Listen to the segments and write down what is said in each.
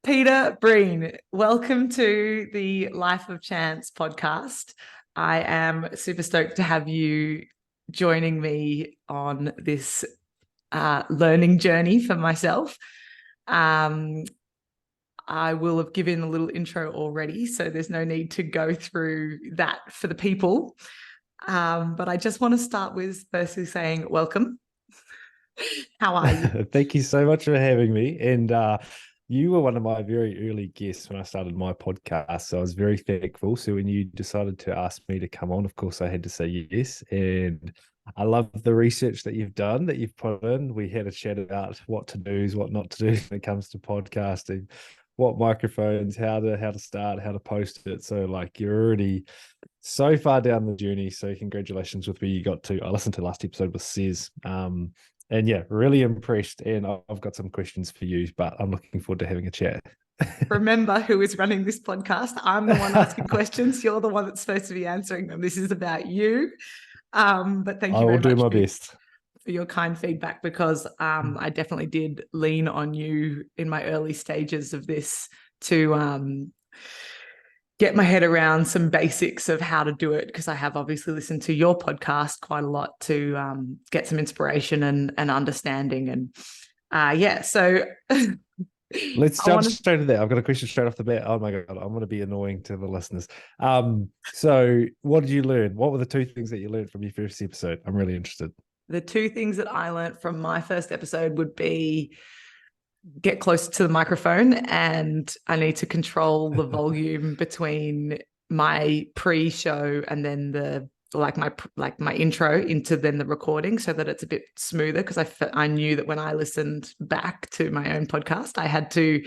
Peter, Breen, welcome to the Life of Chance podcast. I am super stoked to have you joining me on this learning journey for myself. I will have given a little intro already, so there's no need to go through that for the people. But I just want to start with firstly saying welcome. How are you? Thank you so much for having me. And you were one of my very early guests when I started my podcast. So I was very thankful. So when you decided to ask me to come on, of course, I had to say yes. And I love the research that you've done, that you've put in. We had a chat about what to do, what not to do when it comes to podcasting, what microphones, how to start, how to post it. So like you're already so far down the journey. So congratulations with where you got to. I listened to the last episode with Cez. And yeah, really impressed. And I've got some questions for you, but I'm looking forward to having a chat. Remember who is running this podcast. I'm the one asking questions. You're the one that's supposed to be answering them. This is about you. But thank I you will very do much my best. for your kind feedback, because I definitely did lean on you in my early stages of this to get my head around some basics of how to do it, because I have obviously listened to your podcast quite a lot to get some inspiration and understanding. And so Let's I jump want to straight to that. I've got a question straight off the bat. Oh my God, I'm going to be annoying to the listeners. So what did you learn? What were the two things that you learned from your first episode? I'm really interested. the two things that I learned from my first episode would be get closer to the microphone, and I need to control the volume between my pre-show and then the my intro into then the recording, so that it's a bit smoother, because I knew that when I listened back to my own podcast I had to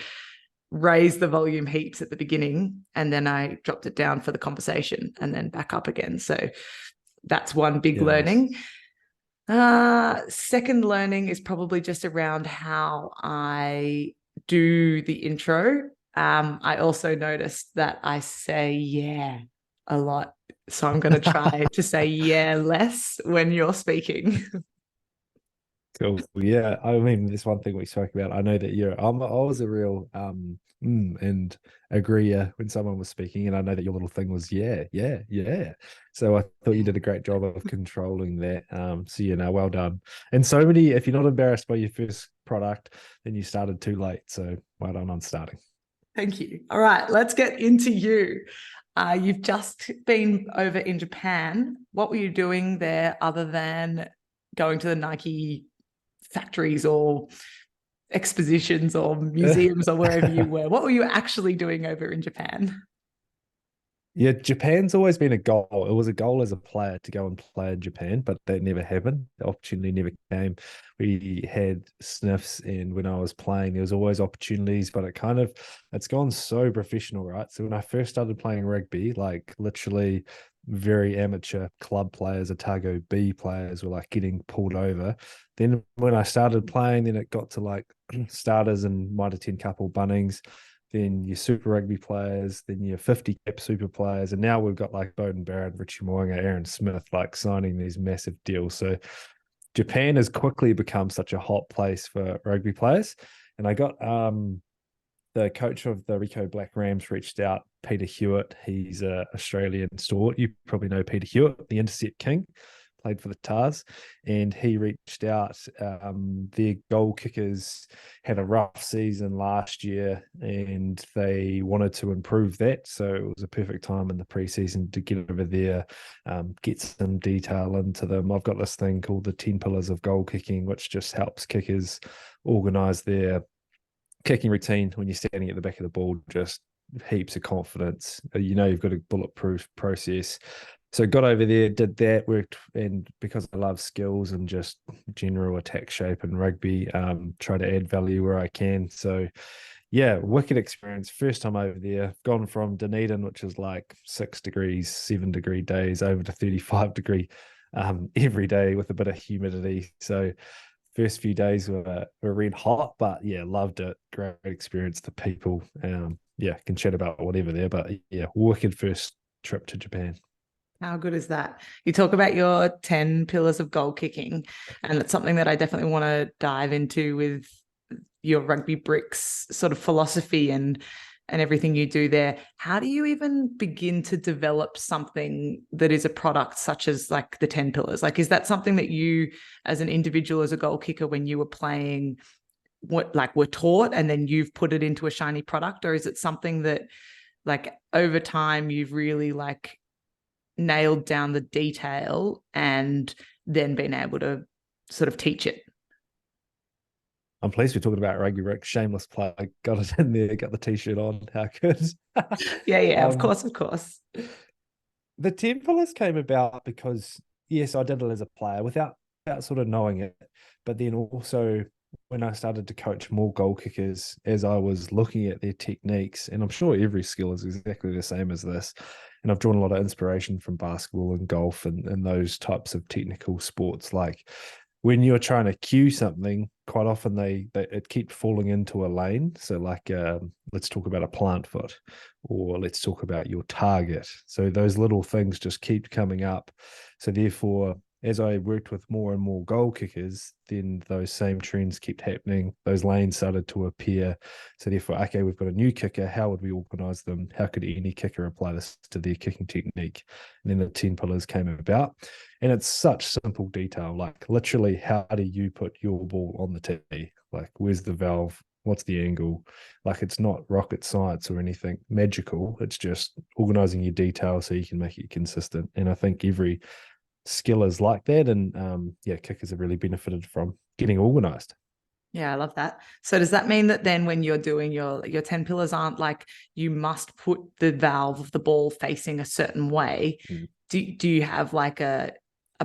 raise the volume heaps at the beginning, and then I dropped it down for the conversation and then back up again. So that's one big Yeah, nice. learning. Second learning is probably just around how I do the intro. I also noticed that I say yeah a lot. So I'm going to try to say yeah less when you're speaking. Cool. Yeah, I mean, this one thing we spoke about. I know that I was a real and agreeer when someone was speaking, and I know that your little thing was yeah, yeah, yeah. So I thought you did a great job of controlling that. So you know, well done. And so many. If you're not embarrassed by your first product, then you started too late. So well done on starting. Thank you. All right, let's get into you. You've just been over in Japan. What were you doing there other than going to the Nike factories or expositions or museums or wherever you were? What were you actually doing over in Japan? Yeah, Japan's always been a goal. It was a goal as a player to go and play in Japan, but that never happened. The opportunity never came. We had sniffs, and when I was playing, there was always opportunities, but it's gone so professional, right? So when I first started playing rugby, like literally very amateur club players, Otago B players were like getting pulled over. Then when I started playing, then it got to like starters and mitre 10 couple Bunnings, then your Super Rugby players, then your 50 cap Super players, and now we've got like Bowden Barrett, Richie Mo'unga, Aaron Smith, like signing these massive deals. So Japan has quickly become such a hot place for rugby players. And I got the coach of the Rico Black Rams reached out, Peter Hewitt. He's an Australian stalwart. You probably know Peter Hewitt, the intercept king, played for the Tars, and he reached out. Their goal kickers had a rough season last year, and they wanted to improve that. So it was a perfect time in the preseason to get over there, get some detail into them. I've got this thing called the 10 pillars of goal kicking, which just helps kickers organize their kicking routine when you're standing at the back of the ball. Just heaps of confidence. You know, you've got a bulletproof process. So got over there, did that, worked, and because I love skills and just general attack shape and rugby, try to add value where I can. So yeah, wicked experience. First time over there, gone from Dunedin, which is like 6 degrees, 7 degree days, over to 35 degree every day with a bit of humidity. So first few days were red hot, but yeah, loved it. Great experience. The people, yeah, can chat about whatever there, but yeah, wicked first trip to Japan. How good is that? You talk about your 10 pillars of goal kicking, and it's something that I definitely want to dive into with your RugbyBricks sort of philosophy and everything you do there, how do you even begin to develop something that is a product such as like the 10 pillars? Like, is that something that you as an individual, as a goal kicker, when you were playing, were taught and then you've put it into a shiny product? Or is it something that like over time you've really like nailed down the detail and then been able to sort of teach it? I'm pleased we're talking about RugbyBricks. Shameless plug. Got it in there. Got the t-shirt on. How good. Yeah, of course. The 10 pillars came about because, yes, I did it as a player without sort of knowing it. But then also when I started to coach more goal kickers, as I was looking at their techniques, and I'm sure every skill is exactly the same as this. And I've drawn a lot of inspiration from basketball and golf and those types of technical sports. Like when you're trying to cue something, quite often it keeps falling into a lane. So like, let's talk about a plant foot, or let's talk about your target. So those little things just keep coming up. So therefore, as I worked with more and more goal kickers, then those same trends kept happening. Those lanes started to appear. So therefore, okay, we've got a new kicker. How would we organize them? How could any kicker apply this to their kicking technique? And then the 10 pillars came about. And it's such simple detail, like literally, how do you put your ball on the tee? Like, where's the valve? What's the angle? Like, it's not rocket science or anything magical. It's just organizing your detail so you can make it consistent. And I think every skill is like that. And kickers have really benefited from getting organized. Yeah, I love that. So does that mean that then when you're doing your 10 pillars aren't like you must put the valve of the ball facing a certain way? Mm. Do you have like a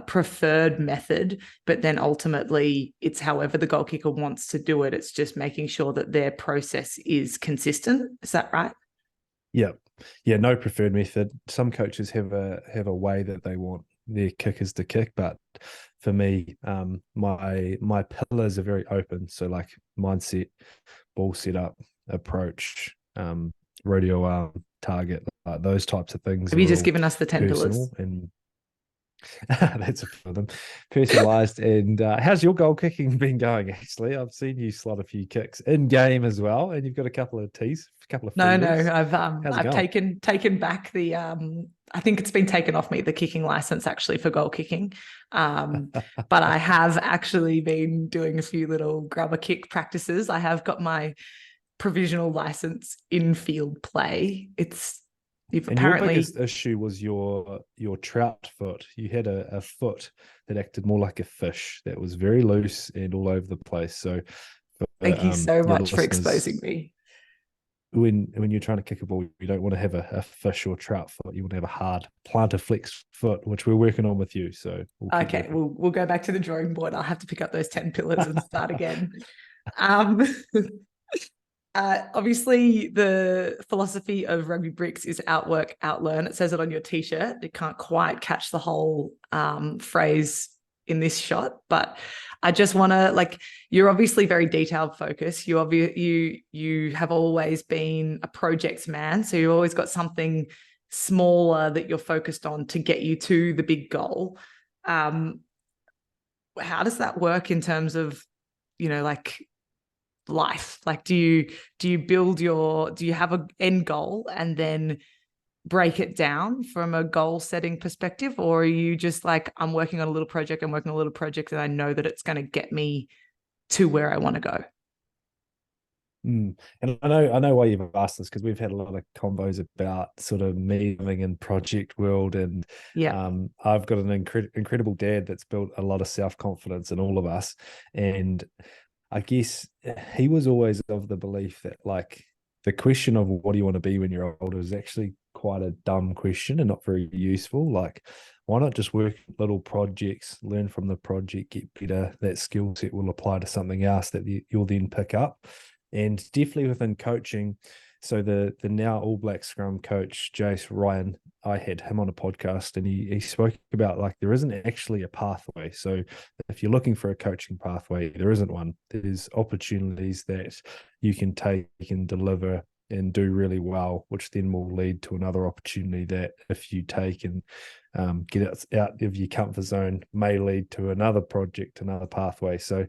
preferred method, but then ultimately it's however the goal kicker wants to do it? It's just making sure that their process is consistent. Is that right? Yeah. Yeah, no preferred method. Some coaches have a way that they want their kickers to kick, but for me, my pillars are very open. So like mindset, ball setup, approach, rodeo arm, target, those types of things Have you are just all given us the 10 personal pillars? and that's a few of them, personalized. And how's your goal kicking been going? Actually, I've seen you slot a few kicks in game as well, and you've got a couple of tees, a couple of No, feelers. How's it I've going? taken back the I think it's been taken off me, the kicking license actually for goal kicking. But I have actually been doing a few little grubber kick practices. I have got my provisional license in field play. You've And your apparently biggest issue was your trout foot. You had a foot that acted more like a fish that was very loose and all over the place. So, thank you so your much for listeners, exposing me. when you're trying to kick a ball, you don't want to have a fish or trout foot. You want to have a hard plantar flex foot, which we're working on with you. So we'll keep Okay, working. we'll go back to the drawing board. I'll have to pick up those 10 pillars and start again. Um, obviously, the philosophy of RugbyBricks is outwork, outlearn. It says it on your t-shirt. You can't quite catch the whole phrase in this shot, but I just want to you're obviously very detailed focused. You have always been a projects man, so you've always got something smaller that you're focused on to get you to the big goal. How does that work in terms of life? Like, do you have an end goal and then break it down from a goal setting perspective, or are you just like, I'm working on a little project and I know that it's going to get me to where I want to go? And I know why you've asked this, because we've had a lot of combos about sort of me living in project world, and Yeah. I've got an incredible dad that's built a lot of self-confidence in all of us. And I guess he was always of the belief that like the question of what do you want to be when you're older is actually quite a dumb question and not very useful. Like, why not just work little projects, learn from the project, get better? That skill set will apply to something else that you'll then pick up. And definitely within coaching. So the now All Black Scrum coach, Jace Ryan, I had him on a podcast, and he spoke about like there isn't actually a pathway. So if you're looking for a coaching pathway, there isn't one. There's opportunities that you can take and deliver and do really well, which then will lead to another opportunity that if you take and get it out of your comfort zone may lead to another project, another pathway. So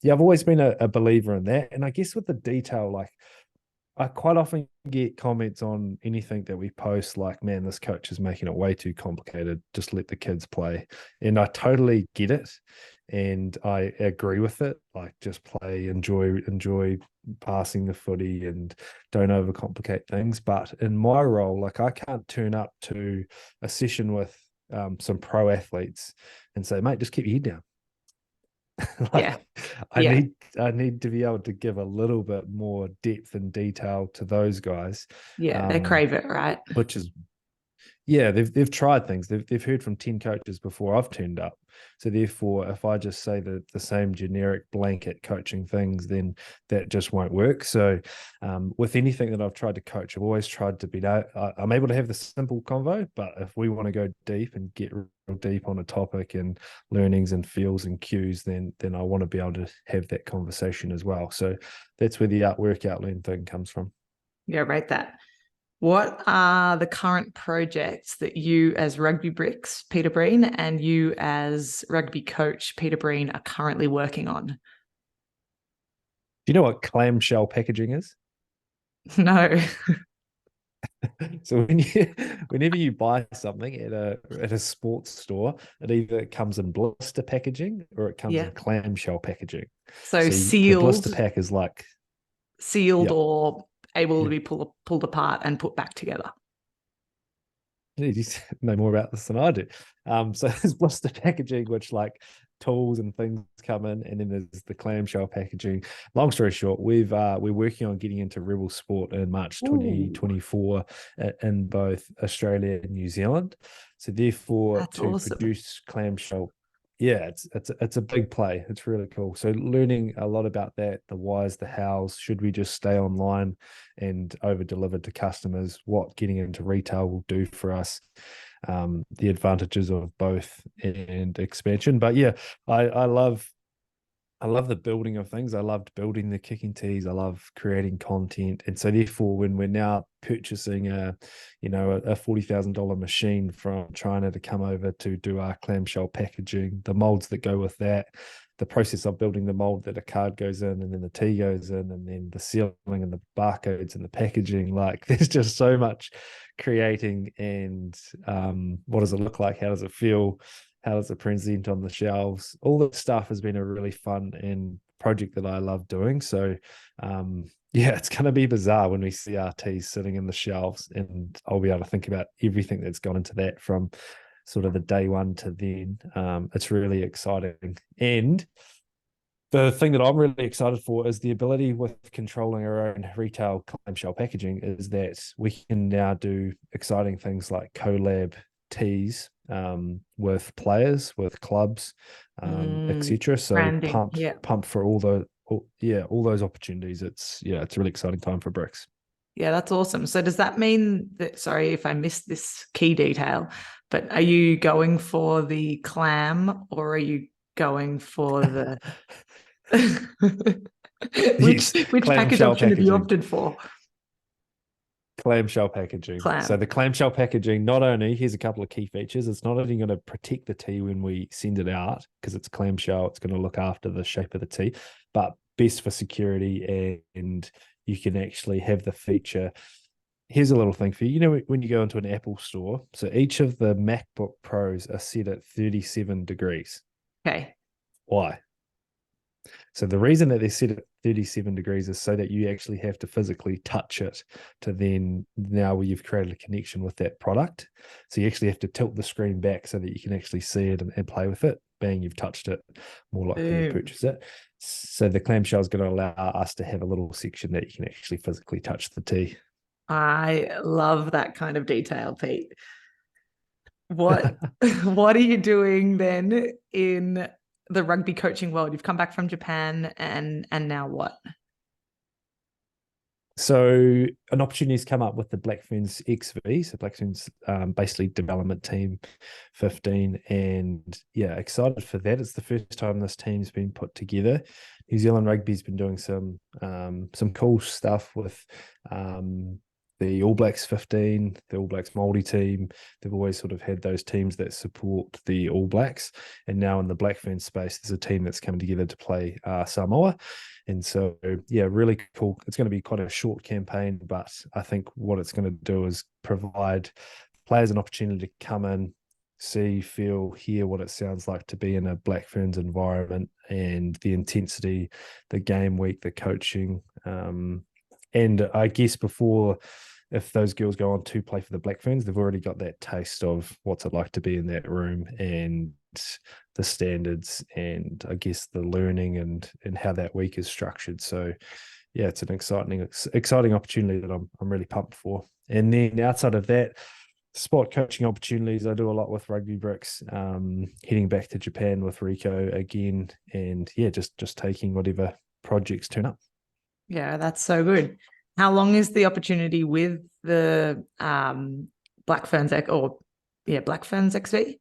yeah, I've always been a believer in that. And I guess with the detail, like I quite often get comments on anything that we post like, man, this coach is making it way too complicated. Just let the kids play. And I totally get it. And I agree with it. Like just play, enjoy passing the footy and don't overcomplicate things. But in my role, like I can't turn up to a session with some pro athletes and say, mate, just keep your head down. Yeah. Like I need to be able to give a little bit more depth and detail to those guys. Yeah. They crave it, right? Which is yeah, they've tried things. They've heard from 10 coaches before I've turned up. So therefore, if I just say the same generic blanket coaching things, then that just won't work. So with anything that I've tried to coach, I've always tried to be I'm able to have the simple convo, but if we want to go deep and get real deep on a topic and learnings and feels and cues, then I want to be able to have that conversation as well. So that's where the Outwork Outlearn thing comes from. Yeah, rate that. What are the current projects that you as RugbyBricks, Peter Breen, and you as rugby coach, Peter Breen, are currently working on? Do you know what clamshell packaging is? No. So whenever you buy something at a sports store, it either comes in blister packaging or it comes Yeah. in clamshell packaging. So The blister sealed, pack is like or able to be pulled apart and put back together. You know more about this than I do. So there's blister packaging, which like tools and things come in, and then there's the clamshell packaging. Long story short, we're working on getting into rebel sport in March 2024 in both Australia and New Zealand. So therefore, That's to awesome. produce clamshell, yeah, it's a big play. It's really cool. So learning a lot about that, the whys, the hows. Should we just stay online and over deliver to customers? What getting into retail will do for us, the advantages of both and expansion. But yeah, I love the building of things. I loved building the kicking tees. I love creating content. And so therefore, when we're now purchasing a $40,000 machine from China to come over to do our clamshell packaging, the molds that go with that, the process of building the mold that a card goes in and then the tee goes in and then the sealing and the barcodes and the packaging, like there's just so much creating. And what does it look like? How does it feel? How does it present on the shelves? All that stuff has been a really fun and project that I love doing. So yeah, it's going to be bizarre when we see our teas sitting in the shelves, and I'll be able to think about everything that's gone into that from sort of the day one to then. It's really exciting. And the thing that I'm really excited for is the ability with controlling our own retail clamshell packaging is that we can now do exciting things like collab teas with players, with clubs, etc. So Branding. pump for all those opportunities. It's a really exciting time for Bricks. Yeah, that's awesome. So does that mean that, sorry if I missed this key detail, but are you going for the clam or are you going for the which package option have you opted for? Clamshell packaging. Clam. So the clamshell packaging, not only, here's a couple of key features. It's not only going to protect the tea when we send it out because it's clamshell, it's going to look after the shape of the tea, but best for security, and you can actually have the feature. Here's a little thing for you. You know, when you go into an Apple store, so each of the MacBook Pros are set at 37 degrees. Okay. Why? So the reason that they're set at 37 degrees is so that you actually have to physically touch it to then now you've created a connection with that product. So you actually have to tilt the screen back so that you can actually see it and play with it. Bang, you've touched it, more likely to purchase it. So the clamshell is going to allow us to have a little section that you can actually physically touch the tea. I love that kind of detail, Pete. What are you doing then in the rugby coaching world? You've come back from Japan and now what? So an opportunity's come up with the Black Ferns XV, so Black Ferns basically development team 15, and yeah, excited for that. It's the first time this team's been put together. New Zealand Rugby's been doing some cool stuff with the All Blacks 15, the All Blacks Māori team. They've always sort of had those teams that support the All Blacks, and now in the Black Fern space, there's a team that's coming together to play Samoa. And so, yeah, really cool. It's going to be quite a short campaign, but I think what it's going to do is provide players an opportunity to come in, see, feel, hear what it sounds like to be in a Black Ferns environment, and the intensity, the game week, the coaching. And I guess before, if those girls go on to play for the Black Ferns, they've already got that taste of what's it like to be in that room and the standards and I guess the learning and how that week is structured. So yeah, it's an exciting opportunity that I'm really pumped for. And then outside of that, sport coaching opportunities, I do a lot with RugbyBricks, heading back to Japan with Rico again, and yeah, just taking whatever projects turn up. Yeah, that's so good. How long is the opportunity with the Black Ferns Black Ferns XV?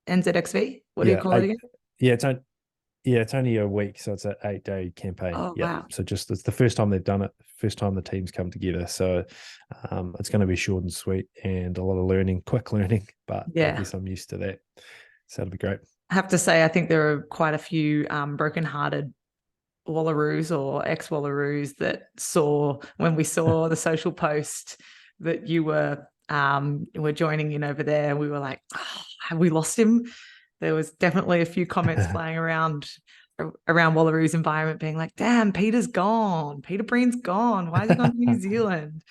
NZXV? What do you call it again? Yeah, it's only a week, so it's an 8-day campaign. Oh, yeah. wow. So it's the first time they've done it, first time the teams come together. So it's going to be short and sweet and a lot of learning, quick learning, but I guess I'm used to that. So it'll be great. I have to say, I think there are quite a few broken-hearted Wallaroos or ex-Wallaroos that when we saw the social post that you were joining in over there, we were like, oh, have we lost him? There was definitely a few comments flying around Wallaroos environment being like, damn, Peter's gone. Peter Breen's gone. Why is he gone to New Zealand?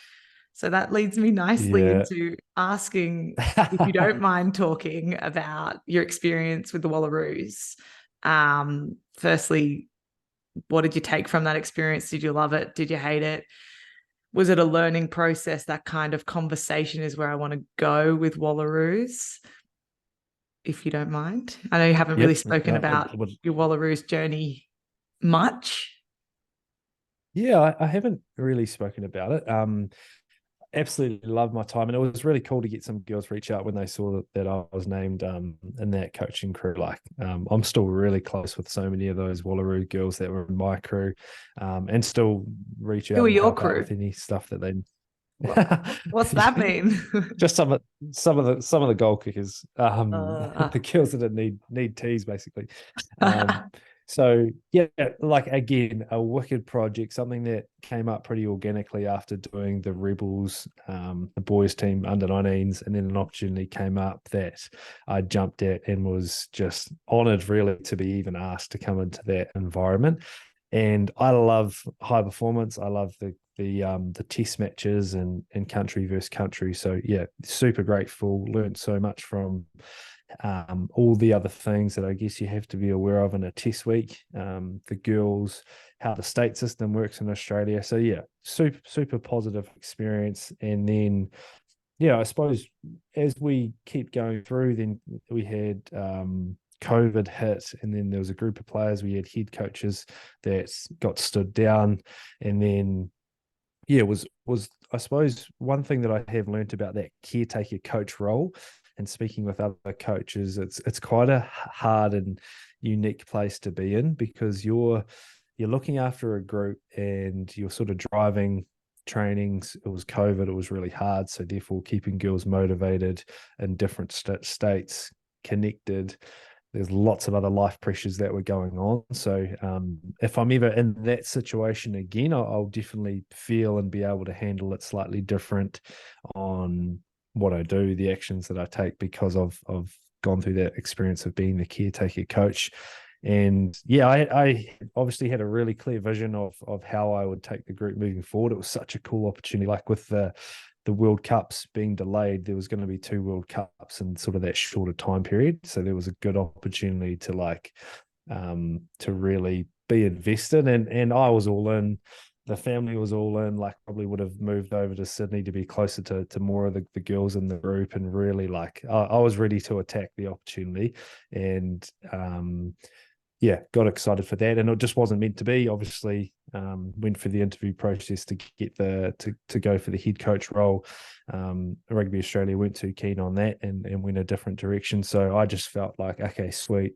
So that leads me nicely into asking, if you don't mind talking about your experience with the Wallaroos. Firstly, what did you take from that experience? Did you love it? Did you hate it? Was it a learning process? That kind of conversation is where I want to go with Wallaroos, if you don't mind. I know you haven't really spoken about your Wallaroos journey much. Yeah, I haven't really spoken about it. Absolutely loved my time, and it was really cool to get some girls reach out when they saw that I was named in that coaching crew. Like I'm still really close with so many of those Wallaroo girls that were in my crew, and still reach out Who are and your help crew? out with any stuff that they. What's that mean? Just some of the goal kickers, the girls that need teas basically. So yeah, like again, a wicked project, something that came up pretty organically after doing the Rebels, the boys team under 19s, and then an opportunity came up that I jumped at and was just honoured really to be even asked to come into that environment. And I love high performance. I love the test matches and country versus country. So yeah, super grateful. Learned so much from all the other things that I guess you have to be aware of in a test week. The girls, how the state system works in Australia. So yeah, super positive experience. And then yeah, I suppose as we keep going through, then we had COVID hit, and then there was a group of players. We had head coaches that got stood down, and then yeah, was I suppose one thing that I have learned about that caretaker coach role, and speaking with other coaches, it's quite a hard and unique place to be in, because you're looking after a group and you're sort of driving trainings. It was COVID, it was really hard, so therefore keeping girls motivated in different states, connected. There's lots of other life pressures that were going on. So if I'm ever in that situation again, I'll definitely feel and be able to handle it slightly different on what I do, the actions that I take, because I've gone through that experience of being the caretaker coach. And yeah, I obviously had a really clear vision of how I would take the group moving forward. It was such a cool opportunity. Like with the World Cups being delayed, there was going to be 2 World Cups in sort of that shorter time period. So there was a good opportunity to to really be invested. And I was all in. The family was all in. Like probably would have moved over to Sydney to be closer to more of the girls in the group. And really I was ready to attack the opportunity. And yeah, got excited for that. And it just wasn't meant to be. Obviously, went for the interview process to get to go for the head coach role. Rugby Australia weren't too keen on that and went a different direction. So I just felt like, okay, sweet,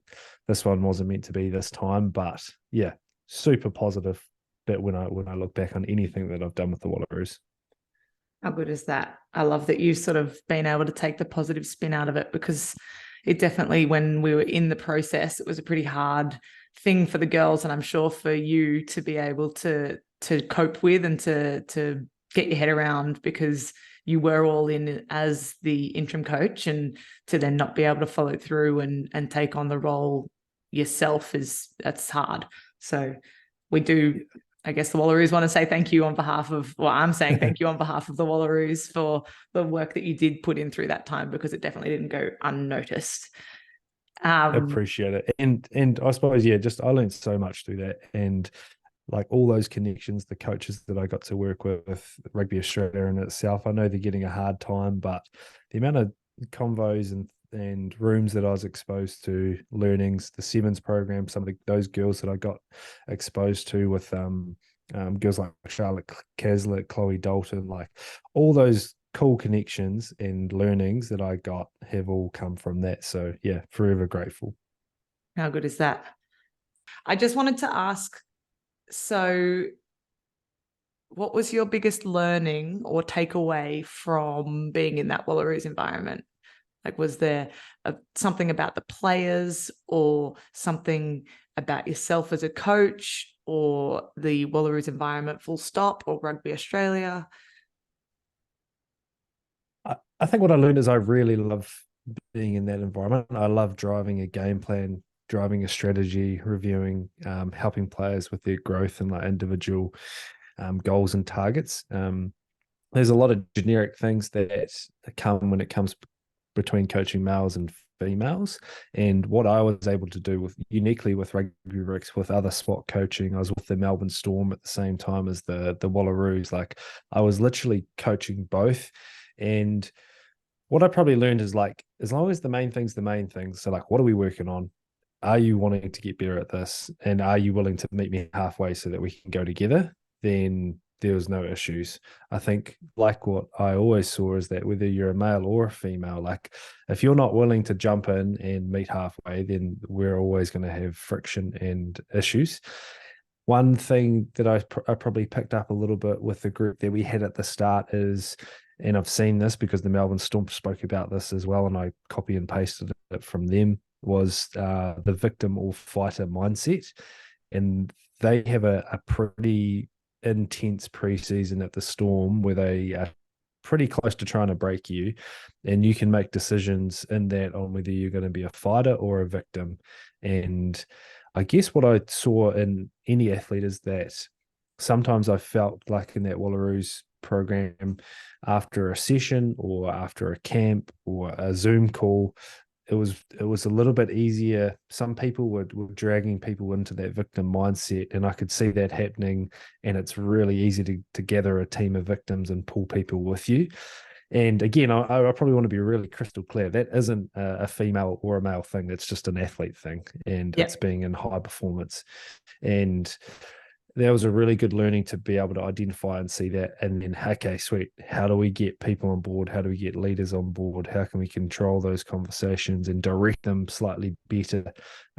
this one wasn't meant to be this time. But yeah, super positive that when I look back on anything that I've done with the Wallaroos. How good is that? I love that you've sort of been able to take the positive spin out of it, because it definitely, when we were in the process, it was a pretty hard thing for the girls, and I'm sure for you to be able to cope with and to get your head around, because you were all in as the interim coach, and to then not be able to follow through and take on the role yourself that's hard. So we do, I guess the Wallaroos want to say thank you on behalf of, well, I'm saying thank you on behalf of the Wallaroos for the work that you did put in through that time, because it definitely didn't go unnoticed. Appreciate it. And I suppose, yeah, just I learned so much through that. And like all those connections, the coaches that I got to work with Rugby Australia in itself, I know they're getting a hard time, but the amount of convos and rooms that I was exposed to, learnings, the Sevens program, some of those girls that I got exposed to with girls like Charlotte Caslett, Chloe Dalton, like all those cool connections and learnings that I got have all come from that. So yeah, forever grateful. How good is that? I just wanted to ask, so what was your biggest learning or takeaway from being in that Wallaroos environment? Like, was there something about the players or something about yourself as a coach, or the Wallaroos environment full stop, or Rugby Australia? I think what I learned is I really love being in that environment. I love driving a game plan, driving a strategy, reviewing, helping players with their growth and like individual goals and targets. There's a lot of generic things that come when it comes between coaching males and females. And what I was able to do with uniquely with RugbyBricks, with other spot coaching, I was with the Melbourne Storm at the same time as the Wallaroos. Like I was literally coaching both. And what I probably learned is like, as long as the main thing's the main thing. So like, what are we working on? Are you wanting to get better at this? And are you willing to meet me halfway so that we can go together? Then there was no issues. I think like what I always saw is that whether you're a male or a female, like if you're not willing to jump in and meet halfway, then we're always going to have friction and issues. One thing that I probably picked up a little bit with the group that we had at the start is, and I've seen this because the Melbourne Storm spoke about this as well, and I copy and pasted it from them, was the victim or fighter mindset. And they have a pretty intense preseason at the Storm where they are pretty close to trying to break you, and you can make decisions in that on whether you're going to be a fighter or a victim. And I guess what I saw in any athlete is that sometimes I felt like in that Wallaroos program, after a session or after a camp or a Zoom call, it was a little bit easier. Some people were dragging people into that victim mindset, and I could see that happening. And it's really easy to gather a team of victims and pull people with you. And again, I probably want to be really crystal clear. That isn't a female or a male thing. It's just an athlete thing, and Yep. it's being in high performance. And that was a really good learning to be able to identify and see that. And then, okay, sweet. How do we get people on board? How do we get leaders on board? How can we control those conversations and direct them slightly better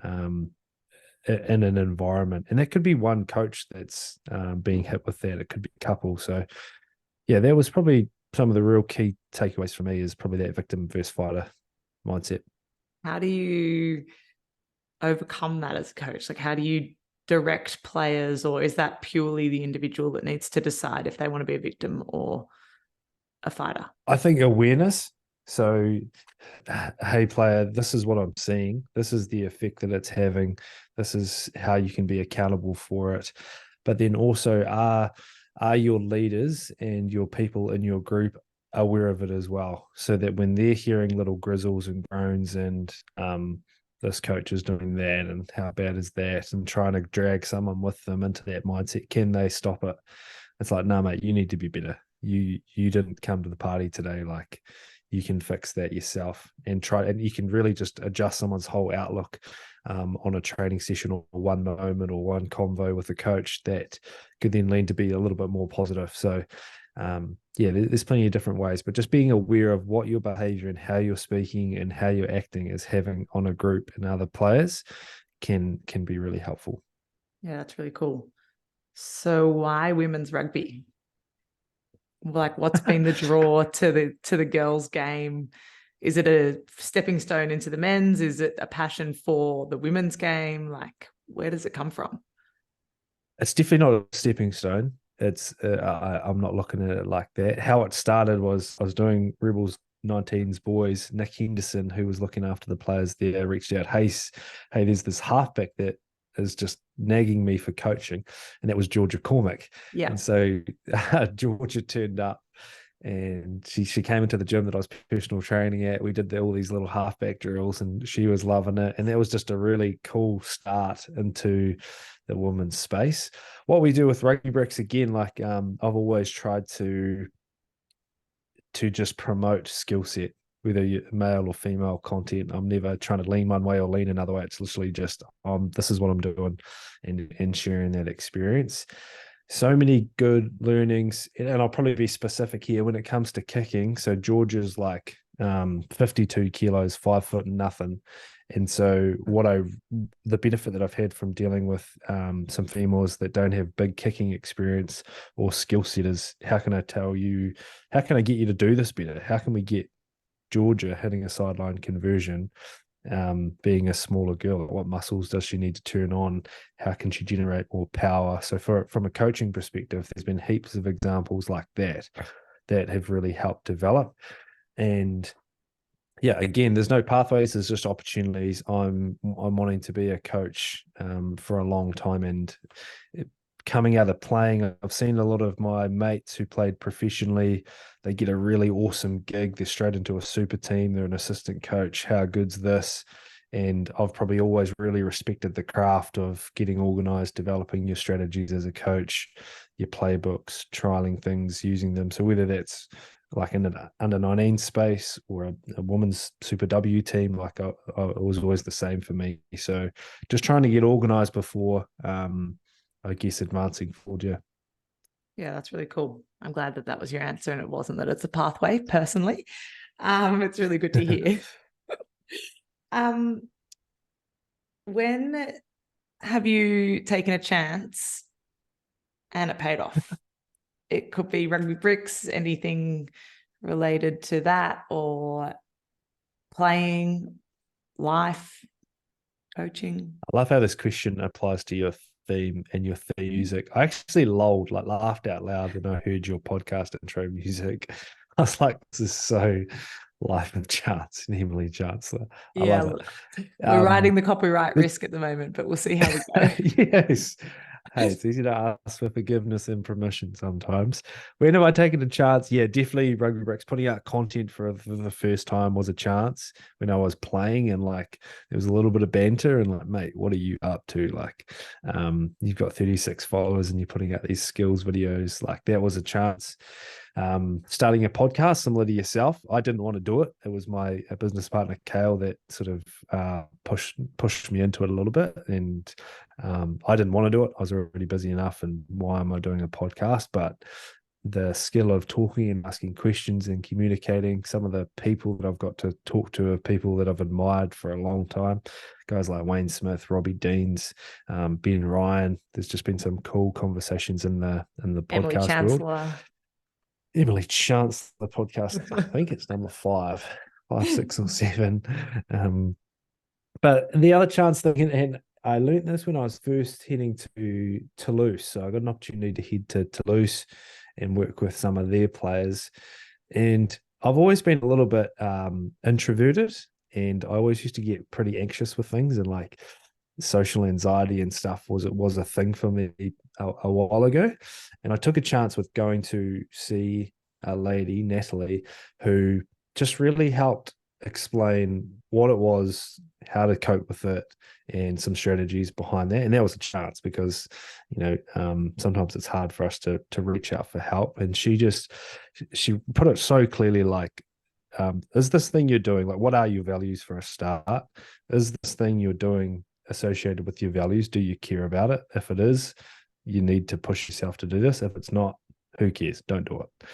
in an environment? And that could be one coach that's being hit with that. It could be a couple. So, yeah, that was probably some of the real key takeaways for me, is probably that victim versus fighter mindset. How do you overcome that as a coach? Like, how do you direct players, or is that purely the individual that needs to decide if they want to be a victim or a fighter? I think awareness. So, hey, player, this is what I'm seeing. This is the effect that it's having. This is how you can be accountable for it. But then also, are your leaders and your people in your group aware of it as well, so that when they're hearing little grizzles and groans and this coach is doing that and how bad is that, and trying to drag someone with them into that mindset, can they stop it? It's like, no, mate, you need to be better. You didn't come to the party today. Like, you can fix that yourself and try, and you can really just adjust someone's whole outlook on a training session or one moment or one convo with a coach that could then lead to be a little bit more positive. So there's plenty of different ways, but just being aware of what your behavior and how you're speaking and how you're acting is having on a group and other players can be really helpful. Yeah, that's really cool. So why women's rugby? Like, what's been the draw to the girls' game? Is it a stepping stone into the men's? Is it a passion for the women's game? Like, where does it come from? It's definitely not a stepping stone. It's I'm not looking at it like that. How it started was I was doing Rebels 19s boys. Nick Henderson, who was looking after the players there, reached out, hey, there's this halfback that is just nagging me for coaching, and that was Georgia Cormick. Yeah. And so Georgia turned up, and she came into the gym that I was personal training at. We did all these little halfback drills, and she was loving it. And that was just a really cool start into the women's space. What we do with RugbyBricks, again, like I've always tried to just promote skill set, whether you're male or female content. I'm never trying to lean one way or lean another way. It's literally just this is what I'm doing and sharing that experience. So many good learnings, and I'll probably be specific here when it comes to kicking. So Georgia's like 52 kilos, 5 foot and nothing. And so the benefit that I've had from dealing with some females that don't have big kicking experience or skill set is, how can I get you to do this better? How can we get Georgia hitting a sideline conversion, being a smaller girl? What muscles does she need to turn on? How can she generate more power? So from a coaching perspective, there's been heaps of examples like that have really helped develop. And yeah, again, there's no pathways, there's just opportunities. I'm wanting to be a coach for a long time, and coming out of playing, I've seen a lot of my mates who played professionally. They get a really awesome gig. They're straight into a super team. They're an assistant coach. How good's this? And I've probably always really respected the craft of getting organized, developing your strategies as a coach, your playbooks, trialing things, using them. So whether that's like in an under 19 space or a women's Super W team, like it was always the same for me. So just trying to get organized before, I guess, advancing forward. Yeah, that's really cool. I'm glad that was your answer and it wasn't that it's a pathway personally. It's really good to hear. When have you taken a chance and it paid off? It could be RugbyBricks, anything related to that, or playing, life, coaching. I love how this question applies to your theme and your theme music. I actually laughed out loud when I heard your podcast intro music. I was like, this is so Life of Chance and Emily Chancellor. I love it. We're riding the copyright risk at the moment, but we'll see how we go. Yes. Hey, it's easy to ask for forgiveness and permission sometimes. When am I taking a chance? Yeah, definitely RugbyBricks. Putting out content for the first time was a chance when I was playing, and like there was a little bit of banter and like, mate, what are you up to? Like, you've got 36 followers and you're putting out these skills videos. Like that was a chance. Starting a podcast similar to yourself, I didn't want to do it. It was my business partner Kale that sort of pushed me into it a little bit, and I didn't want to do it. I was already busy enough, and why am I doing a podcast? But the skill of talking and asking questions and communicating, some of the people that I've got to talk to are people that I've admired for a long time, guys like Wayne Smith, Robbie Deans, Ben Ryan. There's just been some cool conversations in the podcast world. Emily Chancellor podcast, I think it's number 5, 6 or 7. But the other chance that, and I learned this when I was first heading to Toulouse. So I got an opportunity to head to Toulouse and work with some of their players. And I've always been a little bit introverted, and I always used to get pretty anxious with things, and like social anxiety and stuff was a thing for me a while ago. And I took a chance with going to see a lady, Natalie, who just really helped explain what it was, how to cope with it, and some strategies behind that. And that was a chance because, sometimes it's hard for us to reach out for help. And she put it so clearly, like, is this thing you're doing, like, what are your values for a start? Is this thing you're doing associated with your values? Do you care about it? If it is, you need to push yourself to do this. If it's not, who cares? Don't do it.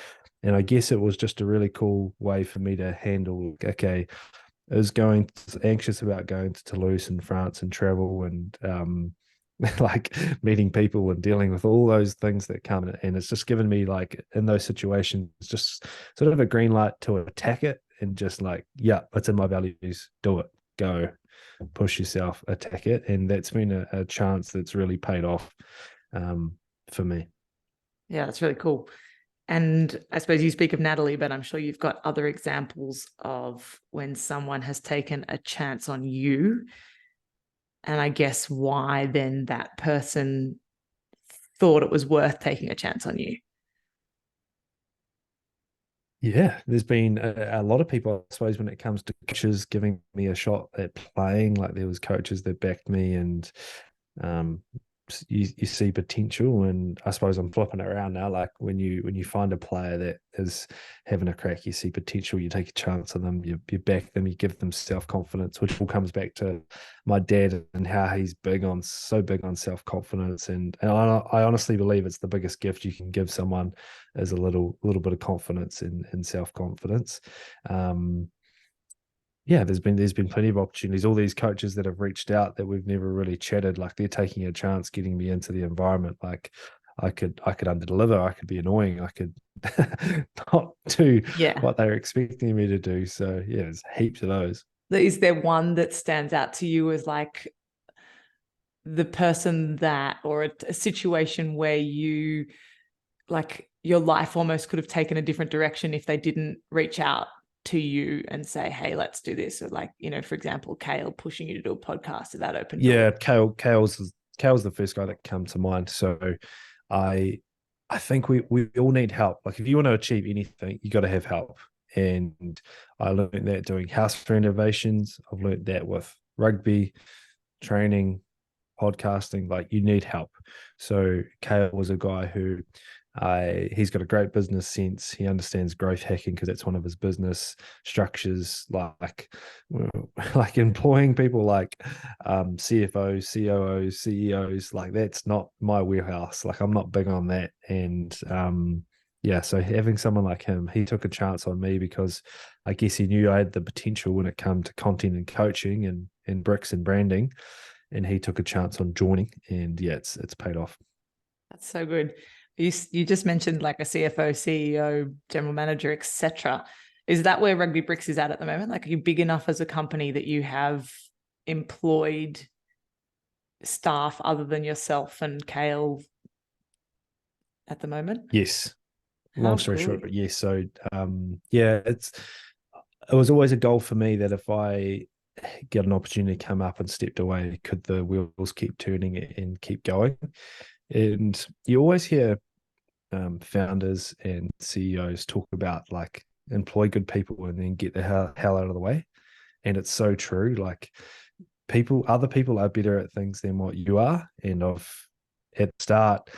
And I guess it was just a really cool way for me to handle, okay, I was anxious about going to Toulouse in France and travel and like meeting people and dealing with all those things that come. And it's just given me, like, in those situations, just sort of a green light to attack it and just like, yeah, it's in my values, do it, go, push yourself, attack it. And that's been a chance that's really paid off for me. Yeah, that's really cool. And I suppose you speak of Natalie, but I'm sure you've got other examples of when someone has taken a chance on you. And I guess why then that person thought it was worth taking a chance on you. Yeah, there's been a lot of people, I suppose, when it comes to coaches giving me a shot at playing. Like, there was coaches that backed me, and um, you see potential. And I suppose I'm flipping it around now. Like, when you find a player that is having a crack, you see potential, you take a chance on them, you back them, you give them self-confidence, which all comes back to my dad and how he's so big on self-confidence. And I honestly believe it's the biggest gift you can give someone, is a little bit of confidence and self-confidence. Yeah, there's been plenty of opportunities. All these coaches that have reached out that we've never really chatted, like, they're taking a chance getting me into the environment. Like, I could underdeliver, I could be annoying, I could not do what they're expecting me to do. So yeah, there's heaps of those. Is there one that stands out to you as like the person that, or a situation where you, like, your life almost could have taken a different direction if they didn't reach out to you and say, hey, let's do this? Or, like, for example, Kale pushing you to do a podcast, so that opened Yeah, doors. Kale's the first guy that comes to mind. So I think we all need help. Like, if you want to achieve anything, you got to have help. And I learned that doing house renovations. I've learned that with rugby, training, podcasting. Like, you need help. So Kale was a guy who he's got a great business sense. He understands growth hacking because that's one of his business structures, like employing people like CFOs, COOs, CEOs. Like, that's not my wheelhouse. Like, I'm not big on that. And yeah, so having someone like him, he took a chance on me because I guess he knew I had the potential when it came to content and coaching and bricks and branding. And he took a chance on joining, and yeah, it's paid off. That's so good. You just mentioned like a CFO, CEO, general manager, etc. Is that where RugbyBricks is at the moment? Like, are you big enough as a company that you have employed staff other than yourself and Kale at the moment? Yes. How Long story short, good. yes. So yeah, it was always a goal for me that if I get an opportunity to come up and stepped away, could the wheels keep turning and keep going? And you always hear founders and CEOs talk about, like, employ good people and then get the hell out of the way. And it's so true. Like, other people are better at things than what you are. And at the start,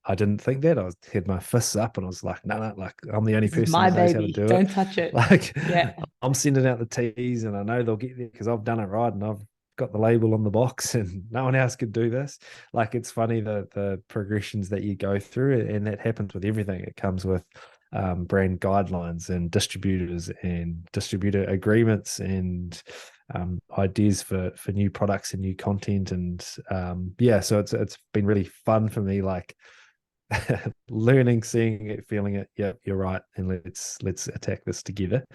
I didn't think that. Had my fists up and I was like, no, like, I'm the only This is person my that knows how to baby. do it. Don't touch it. Like, Yeah. I'm sending out the teas and I know they'll get there because I've done it right and I've got the label on the box and no one else could do this. Like, it's funny the progressions that you go through, and that happens with everything. It comes with brand guidelines and distributors and distributor agreements and ideas for new products and new content. And yeah, so it's been really fun for me, like, learning, seeing it, feeling it. Yeah, you're right, and let's attack this together.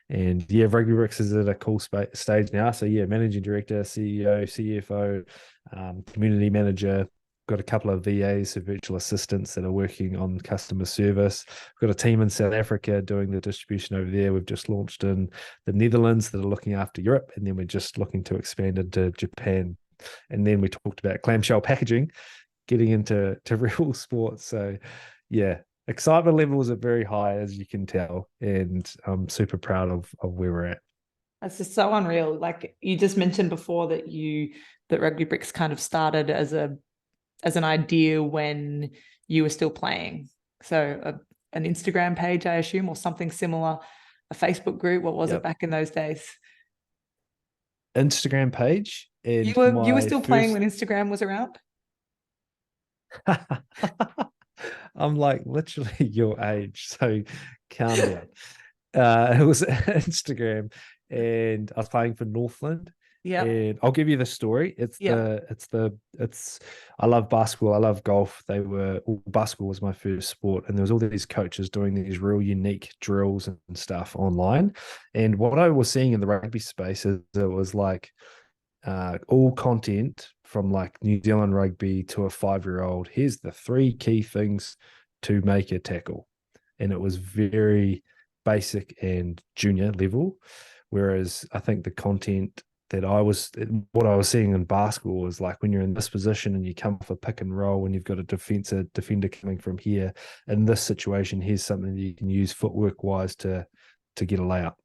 And yeah, RugbyBricks is at a cool stage now. So yeah, managing director, CEO, CFO, community manager. Got a couple of VAs, so virtual assistants, that are working on customer service. We've got a team in South Africa doing the distribution over there. We've just launched in the Netherlands that are looking after Europe, and then we're just looking to expand into Japan. And then we talked about clamshell packaging, getting into real sports. So yeah, excitement levels are very high, as you can tell, and I'm super proud of where we're at. That's just so unreal. Like, you just mentioned before that RugbyBricks kind of started as an idea when you were still playing. So an Instagram page, I assume, or something similar, a Facebook group. What was it back in those days? Instagram page, You and were my still playing first when Instagram was around? I'm like literally your age, so calm down. It was Instagram, and I was playing for Northland. Yep. And I'll give you the story. Yep. It's I love basketball. I love golf. Basketball was my first sport, and there was all these coaches doing these real unique drills and stuff online. And what I was seeing in the rugby space is it was like all content from like New Zealand rugby to a 5-year old. Here's the 3 key things to make a tackle. And it was very basic and junior level. Whereas I think the content what I was seeing in basketball was like when you're in this position and you come off a pick and roll and you've got a defender coming from here. In this situation, here's something that you can use footwork wise to get a layup.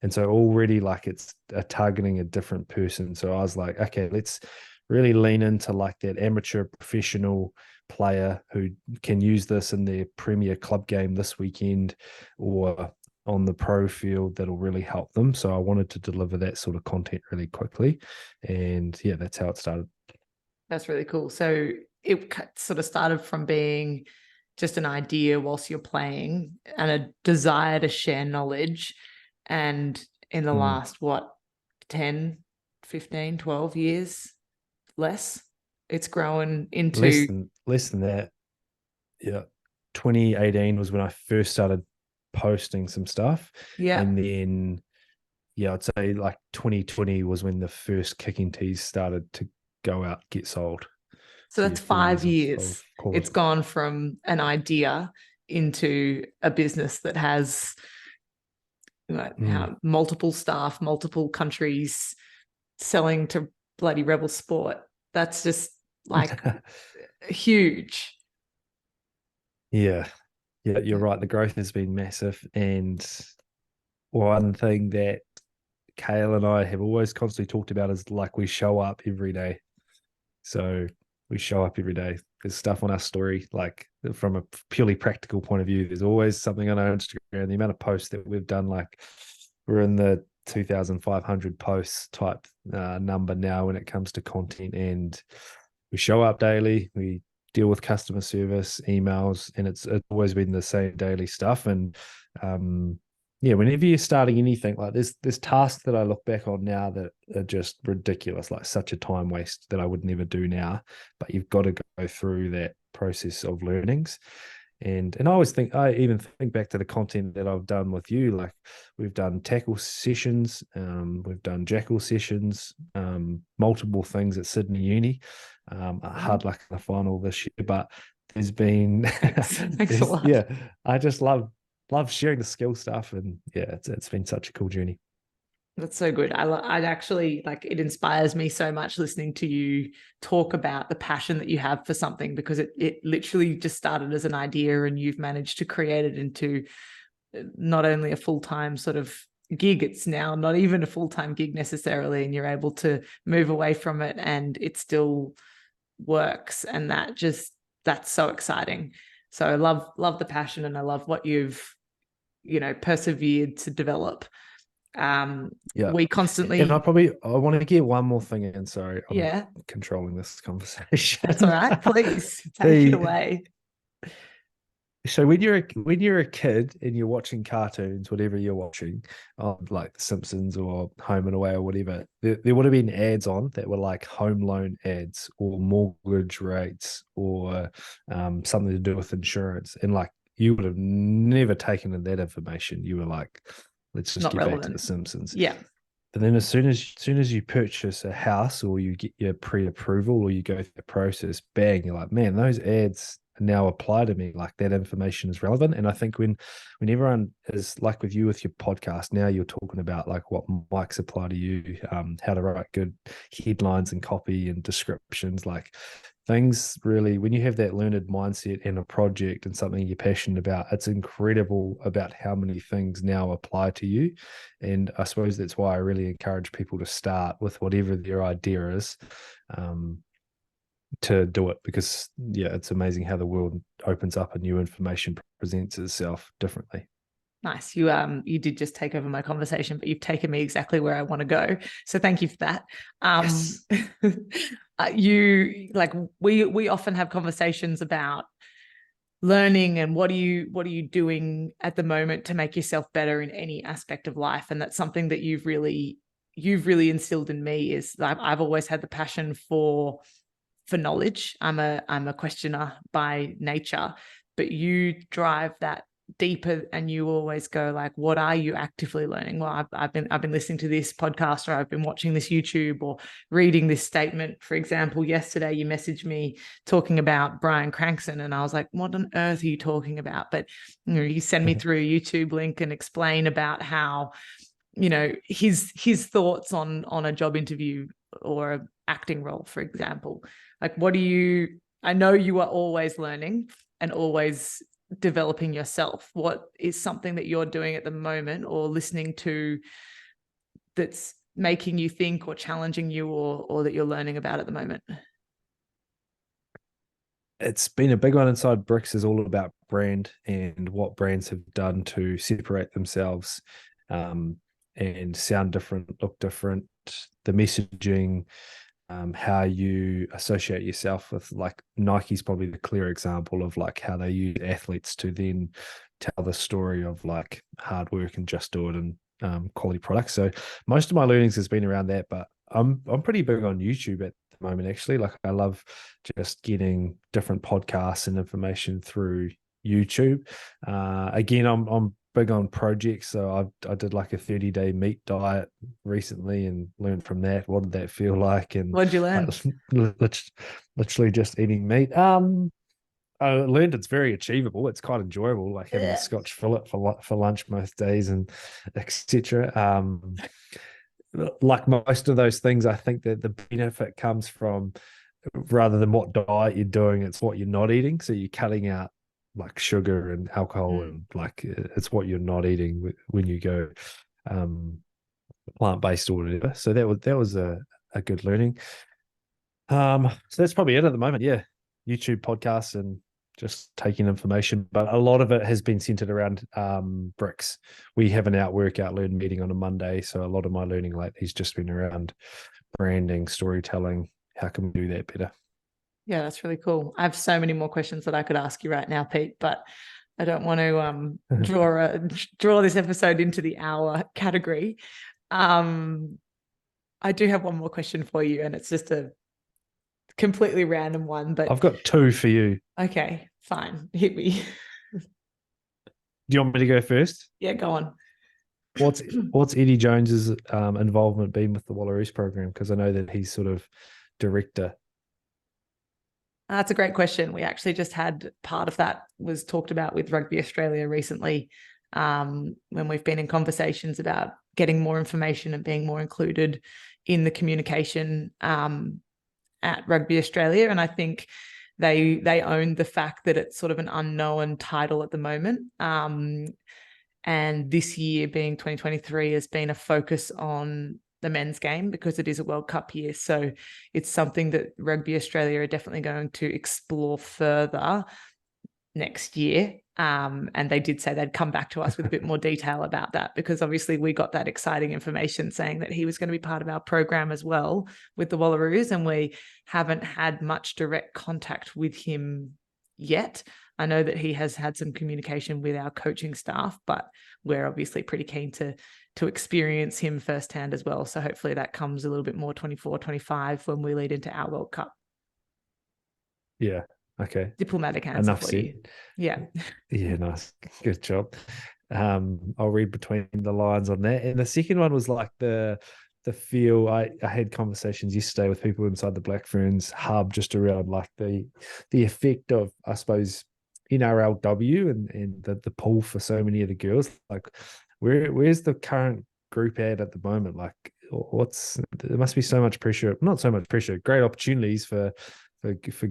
And so already like it's targeting a different person. So I was like, okay, let's really lean into like that amateur professional player who can use this in their premier club game this weekend or on the pro field that'll really help them. So I wanted to deliver that sort of content really quickly. And yeah, that's how it started. That's really cool. So it sort of started from being just an idea whilst you're playing and a desire to share knowledge. And in the last, 10, 15, 12 years, less, it's grown into less than that. Yeah. 2018 was when I first started posting some stuff. Yeah. And then, yeah, I'd say like 2020 was when the first kicking tees started to go out, get sold. So that's 5 years. Of It's gone from an idea into a business that has multiple staff, multiple countries, selling to bloody rebel sport. That's just like huge. Yeah. Yeah, you're right. The growth has been massive. And one thing that Kale and I have always constantly talked about is like we show up every day. So we show up every day. There's stuff on our story, like from a purely practical point of view, there's always something on our Instagram. The amount of posts that we've done, like we're in the 2,500 posts type number now when it comes to content. And we show up daily. We deal with customer service, emails, and it's always been the same daily stuff. And yeah, whenever you're starting anything, like there's tasks that I look back on now that are just ridiculous, like such a time waste that I would never do now. But you've got to go through that process of learnings. And I even think back to the content that I've done with you. Like we've done tackle sessions, we've done jackal sessions, multiple things at Sydney Uni. Hard luck in the final this year, but there's been Thanks a lot. yeah, I just love sharing the skill stuff, and yeah, it's been such a cool journey. That's so good. I'd actually like it inspires me so much listening to you talk about the passion that you have for something, because it literally just started as an idea and you've managed to create it into not only a full-time sort of gig, it's now not even a full-time gig necessarily, and you're able to move away from it and it still works. And that's so exciting. So I love the passion, and I love what you've persevered to develop. We constantly, and I want to get one more thing in. Sorry, I'm controlling this conversation. That's all right. Please take it away. So when you're a kid and you're watching cartoons, whatever you're watching, like The Simpsons or Home and Away or whatever, there would have been ads on that were like home loan ads or mortgage rates or something to do with insurance, and like you would have never taken in that information. You were like, let's just get back to The Simpsons. Yeah. But then as soon as you purchase a house or you get your pre-approval or you go through the process, bang, you're like, man, those ads now apply to me. Like that information is relevant. And I think when everyone is like with you with your podcast, now you're talking about like what mics apply to you, how to write good headlines and copy and descriptions, like things really, when you have that learned mindset and a project and something you're passionate about, it's incredible about how many things now apply to you. And I suppose that's why I really encourage people to start with whatever their idea is, to do it, because yeah, it's amazing how the world opens up and new information presents itself differently. Nice. You did just take over my conversation, but you've taken me exactly where I want to go. So thank you for that. Yes. You like we often have conversations about learning and what are you doing at the moment to make yourself better in any aspect of life, and that's something that you've really instilled in me. Is I've always had the passion for knowledge. I'm a questioner by nature, but you drive that deeper, and you always go like, what are you actively learning? Well, I've been listening to this podcast, or I've been watching this YouTube, or reading this statement. For example, yesterday you messaged me talking about Brian Cranston, and I was like, what on earth are you talking about? But you send me through a YouTube link and explain about how his thoughts on a job interview or an acting role, for example. Like, I know you are always learning and always developing yourself. What is something that you're doing at the moment or listening to that's making you think or challenging you, or that you're learning about at the moment? It's been a big one inside Bricks, is all about brand and what brands have done to separate themselves, and sound different, look different, the messaging, how you associate yourself with, like, Nike's probably the clear example of like how they use athletes to then tell the story of like hard work and just do it, and quality products. So most of my learnings has been around that, but I'm pretty big on YouTube at the moment, actually. Like, I love just getting different podcasts and information through YouTube. Again, I'm big on projects, so I did like a 30-day meat diet recently and learned from that. What did that feel like? And What did you learn? like, literally just eating meat. I learned it's very achievable. It's quite enjoyable, like having a Scotch fillet for lunch most days, and etc. Like most of those things, I think that the benefit comes from, rather than what diet you're doing, it's what you're not eating. So you're cutting out like sugar and alcohol, and like it's what you're not eating when you go plant-based or whatever. So that was a good learning. So that's probably it at the moment. Yeah, YouTube podcasts and just taking information, but a lot of it has been centered around bricks. We have an Outwork Outlearn meeting on a Monday, so a lot of my learning lately has just been around branding, storytelling. How can we do that better? Yeah, that's really cool. I have so many more questions that I could ask you right now, Pete, but I don't want to draw this episode into the hour category. I do have one more question for you, and it's just a completely random one, but I've got two for you. okay, fine. Hit me. Do you want me to go first? Yeah, go on. What's Eddie Jones's involvement been with the Wallaroos program? Because I know that he's sort of director. That's a great question. We actually just had part of that was talked about with Rugby Australia recently, when we've been in conversations about getting more information and being more included in the communication at Rugby Australia. And I think they own the fact that it's sort of an unknown title at the moment. And this year, being 2023, has been a focus on the men's game because it is a World Cup year. So it's something that Rugby Australia are definitely going to explore further next year. And they did say they'd come back to us with a bit more detail about that, because obviously we got that exciting information saying that he was going to be part of our program as well with the Wallaroos, and we haven't had much direct contact with him yet. I know that he has had some communication with our coaching staff, but we're obviously pretty keen to experience him firsthand as well. So hopefully that comes a little bit more 24, 25 when we lead into our World Cup. Yeah. Okay. Diplomatic answer Enough for said. you. Yeah. Yeah, nice. Good job. I'll read between the lines on that. And the second one was like the feel. I had conversations yesterday with people inside the Black Ferns hub just around like the effect of, I suppose, NRLW and the pull for so many of the girls. Like, where's the current group at the moment? Like, there must be so much pressure, not so much pressure, great opportunities for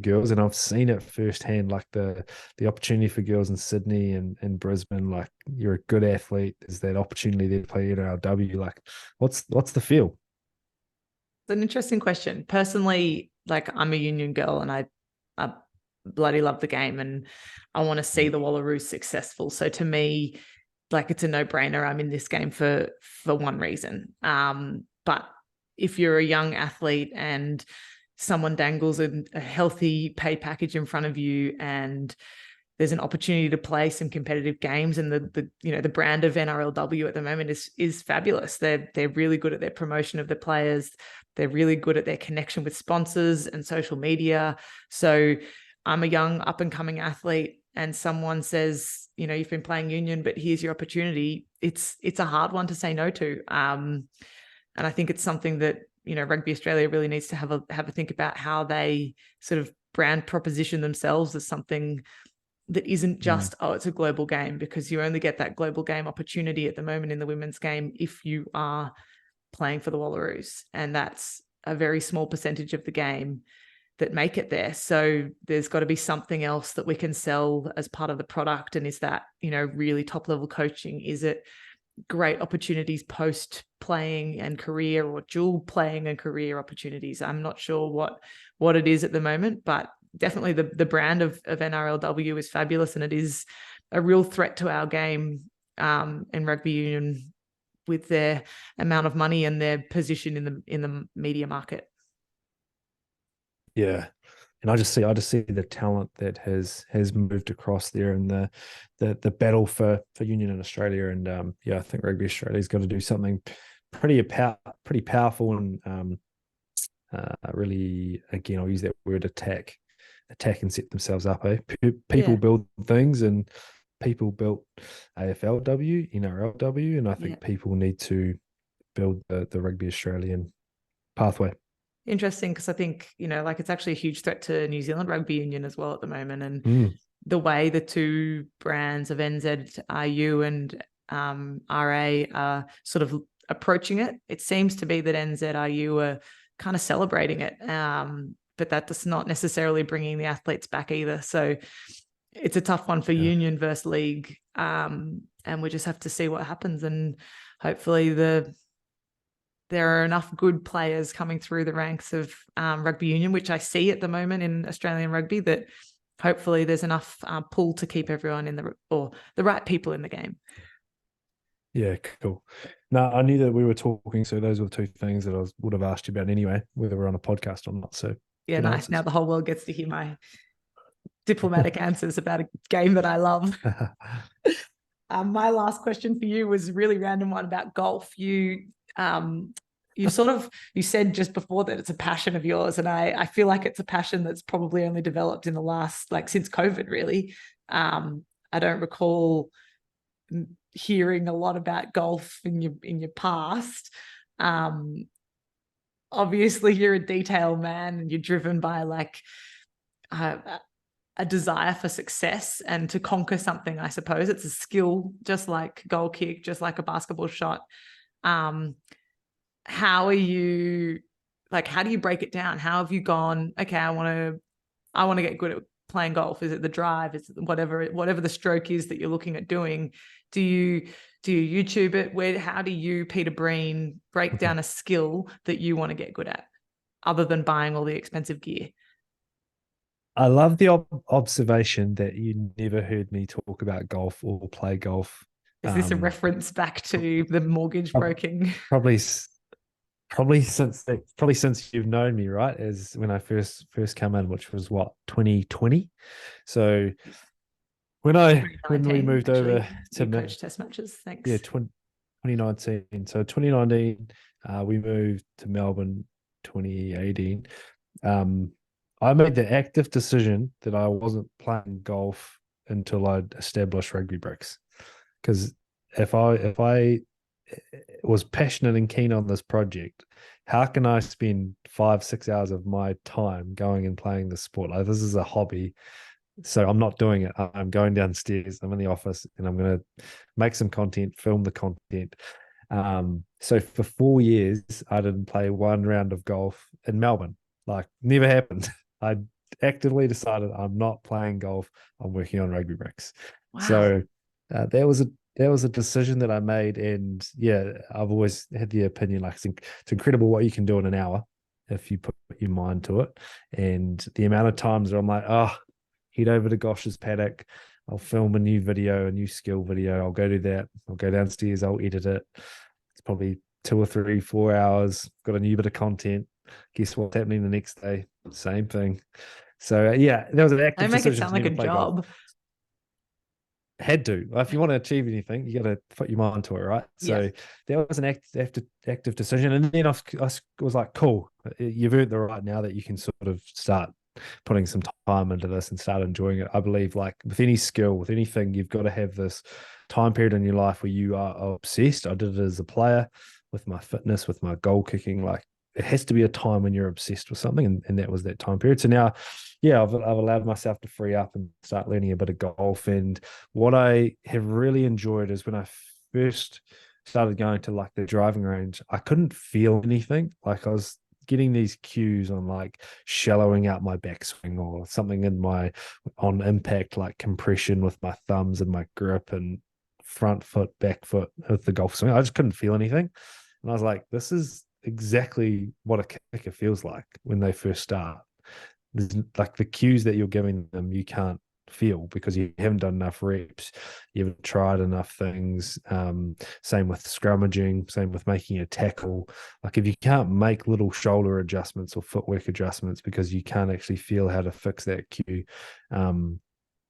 girls, and I've seen it firsthand, like the opportunity for girls in Sydney and Brisbane. Like, you're a good athlete, there's that opportunity there to play NRLW. Like, what's the feel? It's an interesting question. Personally, like, I'm a union girl and I bloody love the game, and I want to see the Wallaroos successful. So to me, like it's a no-brainer. I'm in this game for one reason. But if you're a young athlete and someone dangles a healthy pay package in front of you, and there's an opportunity to play some competitive games, and the brand of NRLW at the moment is fabulous. They're really good at their promotion of the players. They're really good at their connection with sponsors and social media. So I'm a young up and coming athlete, and someone says, you've been playing union, but here's your opportunity. It's a hard one to say no to. And I think it's something that, Rugby Australia really needs to have a think about how they sort of brand proposition themselves as something that isn't just, it's a global game, because you only get that global game opportunity at the moment in the women's game if you are playing for the Wallaroos. And that's a very small percentage of the game that make it there. So there's got to be something else that we can sell as part of the product. And is that, really top level coaching? Is it great opportunities post playing and career, or dual playing and career opportunities? I'm not sure what it is at the moment, but definitely the brand of NRLW is fabulous, and it is a real threat to our game in rugby union with their amount of money and their position in the media market. Yeah. And I just see the talent that has moved across there, and the battle for union in Australia. And I think Rugby Australia's got to do something pretty powerful, and really, again, I'll use that word, attack and set themselves up. People build things, and people built AFLW, NRLW, and I think people need to build the Rugby Australian pathway. Interesting, because I think, it's actually a huge threat to New Zealand Rugby Union as well at the moment. And the way the two brands of NZRU and RA are sort of approaching it, it seems to be that NZRU are kind of celebrating it. But that's not necessarily bringing the athletes back either. So it's a tough one for union versus league. And we just have to see what happens. And hopefully there are enough good players coming through the ranks of rugby union, which I see at the moment in Australian rugby, that hopefully there's enough pull to keep everyone the right people in the game. Yeah, cool. No, I knew that we were talking, so those were two things that I would have asked you about anyway, whether we're on a podcast or not. So yeah, nice. Answers. Now the whole world gets to hear my diplomatic answers about a game that I love. My last question for you was a really random one about golf. You said just before that it's a passion of yours, and I feel like it's a passion that's probably only developed in the last, since COVID, really. I don't recall hearing a lot about golf in your past. Obviously you're a detail man, and you're driven by a desire for success and to conquer something. I suppose it's a skill, just like goal kick, just like a basketball shot. How are you, how do you break it down? How have you gone, okay, I want to get good at playing golf? Is it the drive? Is it whatever the stroke is that you're looking at doing? Do you YouTube it? How do you, Peter Breen, break down a skill that you want to get good at, other than buying all the expensive gear? I love the observation that you never heard me talk about golf or play golf. Is this a reference back to the mortgage broking? Probably since you've known me, right? As when I first come in, which was 2020. So when we moved over to coach test matches, thanks. Yeah, 2019. So 2019, we moved to Melbourne. 2018. I made the active decision that I wasn't playing golf until I'd established RugbyBricks, because if I was passionate and keen on this project, how can I spend 5-6 hours of my time going and playing the sport? This is a hobby, so I'm not doing it. I'm going downstairs, I'm in the office, and I'm going to make some content, film the content. So for 4 years, I didn't play one round of golf in Melbourne. Never happened. I actively decided I'm not playing golf. I'm working on RugbyBricks. Wow. So that was a decision that I made, and I've always had the opinion it's incredible what you can do in an hour if you put your mind to it. And the amount of times that I'm like, head over to Gosh's paddock, I'll film a new video, a new skill video. I'll go do that. I'll go downstairs. I'll edit it. It's probably 2 or 3, 4 hours. Got a new bit of content. Guess what's happening the next day? Same thing. So yeah, there was an They active make it decision sound to like never a play golf. job. Had to. If you want to achieve anything, you got to put your mind to it, right? So Yes. that was an active decision. And then I was like, cool, you've earned the right now that you can sort of start putting some time into this and start enjoying it. I believe, like with any skill, with anything, you've got to have this time period in your life where you are obsessed. I did it as a player with my fitness, with my goal kicking. Like it has to be a time when you're obsessed with something, and that was that time period. So now, yeah, I've allowed myself to free up and start learning a bit of golf. And what I have really enjoyed is when I first started going to like the driving range, I couldn't feel anything. Like I was getting these cues on like shallowing out my backswing or something in my on impact, like compression with my thumbs and my grip and front foot, back foot with the golf swing. I just couldn't feel anything. And I was like, this is exactly what a kicker feels like when they first start. There's like the cues that you're giving them, you can't feel because you haven't done enough reps, you haven't tried enough things. Same with scrummaging, same with making a tackle. Like if you can't make little shoulder adjustments or footwork adjustments because you can't actually feel how to fix that cue,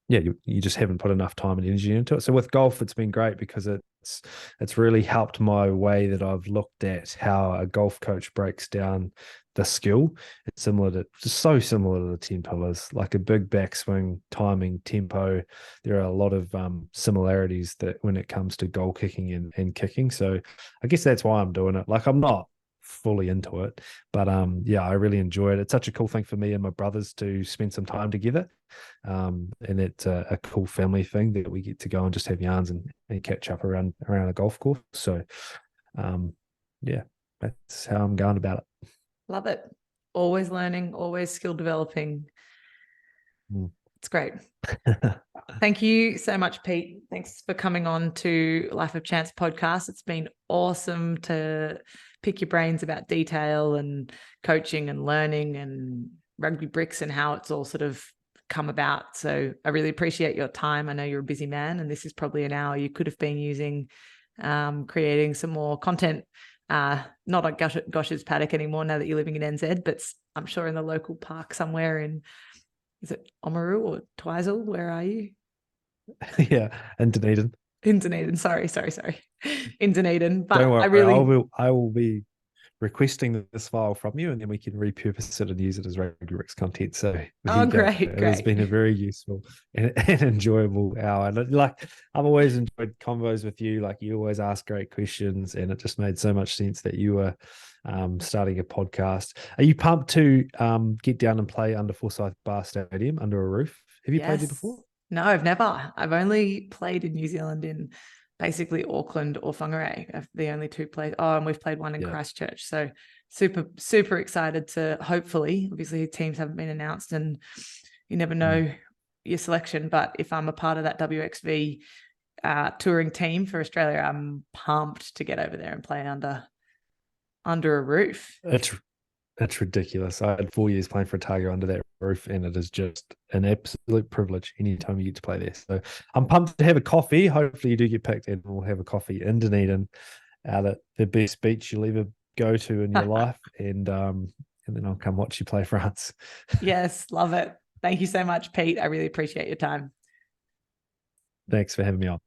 yeah, you just haven't put enough time and energy into it. So with golf, it's been great because it's really helped my way that I've looked at how a golf coach breaks down the skill. It's so similar to the 10 pillars, like a big backswing, timing, tempo. There are a lot of similarities that when it comes to goal kicking and kicking. So I guess that's why I'm doing it. Like I'm not fully into it, but yeah, I really enjoy it. It's such a cool thing for me and my brothers to spend some time together. And it's a cool family thing that we get to go and just have yarns and catch up around a golf course. So yeah, that's how I'm going about it. Love it. Always learning, always skill developing. It's great. Thank you so much, Pete. Thanks for coming on to Life of Chance podcast. It's been awesome to pick your brains about detail and coaching and learning and RugbyBricks and how it's all sort of come about. So I really appreciate your time. I know you're a busy man, and this is probably an hour you could have been using creating some more content. Not at Gosh's paddock anymore now that you're living in NZ, but I'm sure in the local park somewhere in, is it Oamaru or Twizel? Where are you? Yeah, in Dunedin. In Dunedin. Sorry. In Dunedin. But Don't worry, I really I will be requesting this file from you, and then we can repurpose it and use it as RugbyBricks content. So there you go. great. It has been a very useful and enjoyable hour. And like I've always enjoyed combos with you. Like you always ask great questions, and it just made so much sense that you were starting a podcast. Are you pumped to get down and play under Forsyth Bar Stadium under a roof? Have you played there before? No, I've never. I've only played in New Zealand in basically Auckland or Whangarei. The only two plays. Oh, and we've played one in Christchurch. So super excited to hopefully, obviously teams haven't been announced and you never know your selection. But if I'm a part of that WXV touring team for Australia, I'm pumped to get over there and play under a roof. It's ridiculous. I had 4 years playing for Otago under that roof, and it is just an absolute privilege anytime you get to play there. So I'm pumped to have a coffee. Hopefully you do get picked, and we'll have a coffee in Dunedin out at the best beach you'll ever go to in your life. And then I'll come watch you play France. Yes, love it. Thank you so much, Pete. I really appreciate your time. Thanks for having me on.